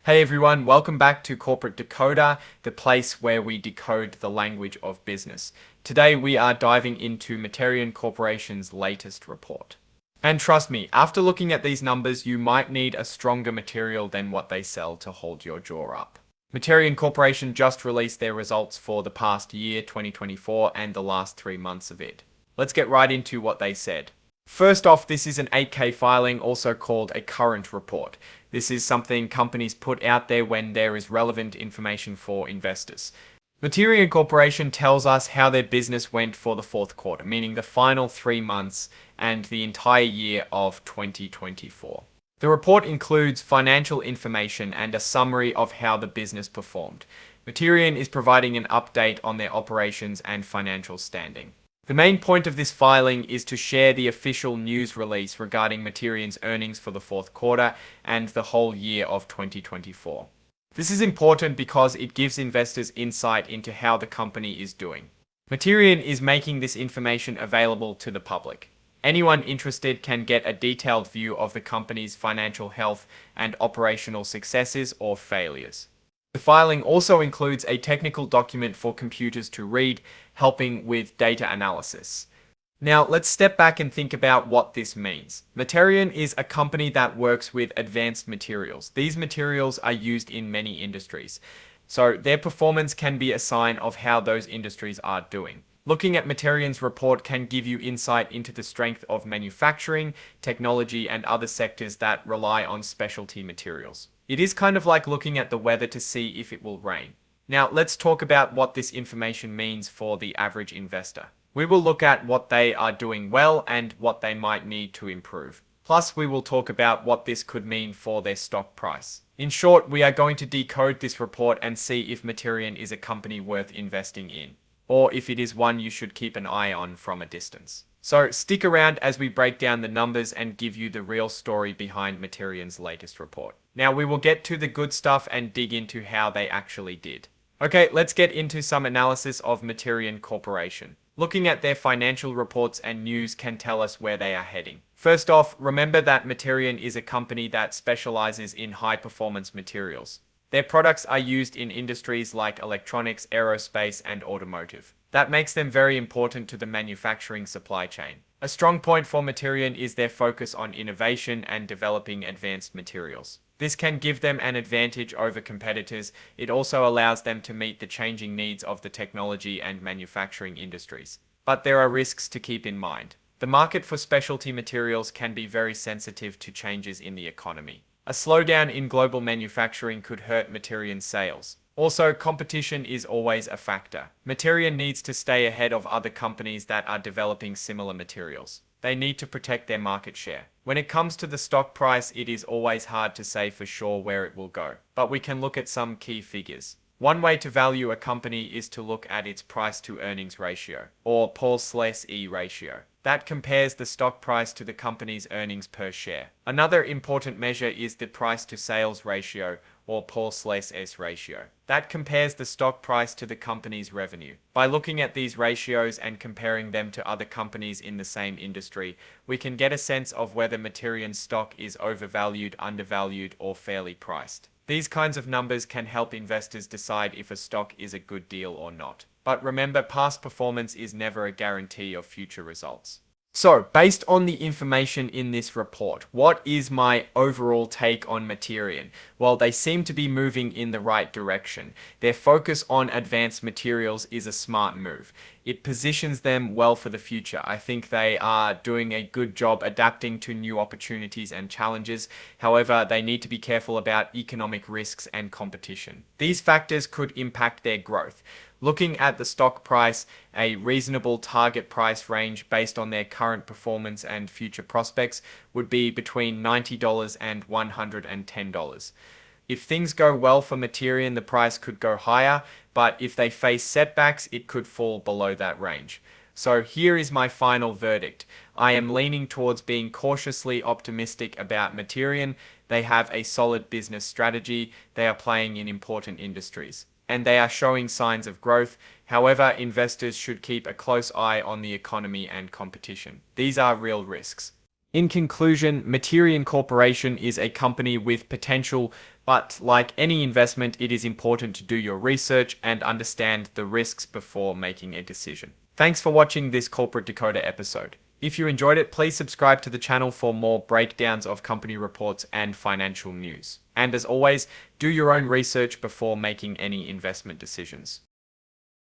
Hey everyone, welcome back to Corporate Decoder, the place where we decode the language of business. Today we are diving into Materion Corporation's latest report. And trust me, after looking at these numbers, you might need a stronger material than what they sell to hold your jaw up. Materion Corporation just released their results for the past year, 2024, and the last 3 months of it. Let's get right into what they said. First off, this is an 8K filing, also called a current report. This is something companies put out there when there is relevant information for investors. Materion Corporation tells us how their business went for the fourth quarter, meaning the final 3 months and the entire year of 2024. The report includes financial information and a summary of how the business performed. Materion is providing an update on their operations and financial standing. The main point of this filing is to share the official news release regarding Materion's earnings for the fourth quarter and the whole year of 2024. This is important because it gives investors insight into how the company is doing. Materion is making this information available to the public. Anyone interested can get a detailed view of the company's financial health and operational successes or failures. The filing also includes a technical document for computers to read, helping with data analysis. Now, let's step back and think about what this means. Materion is a company that works with advanced materials. These materials are used in many industries, so their performance can be a sign of how those industries are doing. Looking at Materion's report can give you insight into the strength of manufacturing, technology, and other sectors that rely on specialty materials. It is kind of like looking at the weather to see if it will rain. Now, let's talk about what this information means for the average investor. We will look at what they are doing well and what they might need to improve. Plus, we will talk about what this could mean for their stock price. In short, we are going to decode this report and see if Materion is a company worth investing in, or if it is one you should keep an eye on from a distance. So stick around as we break down the numbers and give you the real story behind Materion's latest report. Now we will get to the good stuff and dig into how they actually did. Okay, let's get into some analysis of Materion Corporation. Looking at their financial reports and news can tell us where they are heading. First off, remember that Materion is a company that specializes in high-performance materials. Their products are used in industries like electronics, aerospace, and automotive. That makes them very important to the manufacturing supply chain. A strong point for Materion is their focus on innovation and developing advanced materials. This can give them an advantage over competitors. It also allows them to meet the changing needs of the technology and manufacturing industries. But there are risks to keep in mind. The market for specialty materials can be very sensitive to changes in the economy. A slowdown in global manufacturing could hurt Materion's sales. Also, competition is always a factor. Materion needs to stay ahead of other companies that are developing similar materials. They need to protect their market share. When it comes to the stock price, it is always hard to say for sure where it will go, but we can look at some key figures. One way to value a company is to look at its price to earnings ratio, or P/E ratio. That compares the stock price to the company's earnings per share. Another important measure is the price to sales ratio, or P/S ratio. That compares the stock price to the company's revenue. By looking at these ratios and comparing them to other companies in the same industry, we can get a sense of whether Materion's stock is overvalued, undervalued, or fairly priced. These kinds of numbers can help investors decide if a stock is a good deal or not. But remember, past performance is never a guarantee of future results. So, based on the information in this report, what is my overall take on Materion? Well, they seem to be moving in the right direction. Their focus on advanced materials is a smart move. It positions them well for the future. I think they are doing a good job adapting to new opportunities and challenges. However, they need to be careful about economic risks and competition. These factors could impact their growth. Looking at the stock price, a reasonable target price range based on their current performance and future prospects would be between $90 and $110. If things go well for Materion, the price could go higher, but if they face setbacks, it could fall below that range. So here is my final verdict. I am leaning towards being cautiously optimistic about Materion. They have a solid business strategy. They are playing in important industries, and they are showing signs of growth. However, investors should keep a close eye on the economy and competition. These are real risks. In conclusion, Materion Corporation is a company with potential, but like any investment, it is important to do your research and understand the risks before making a decision. Thanks for watching this Corporate Decoder episode. If you enjoyed it, please subscribe to the channel for more breakdowns of company reports and financial news. And as always, do your own research before making any investment decisions.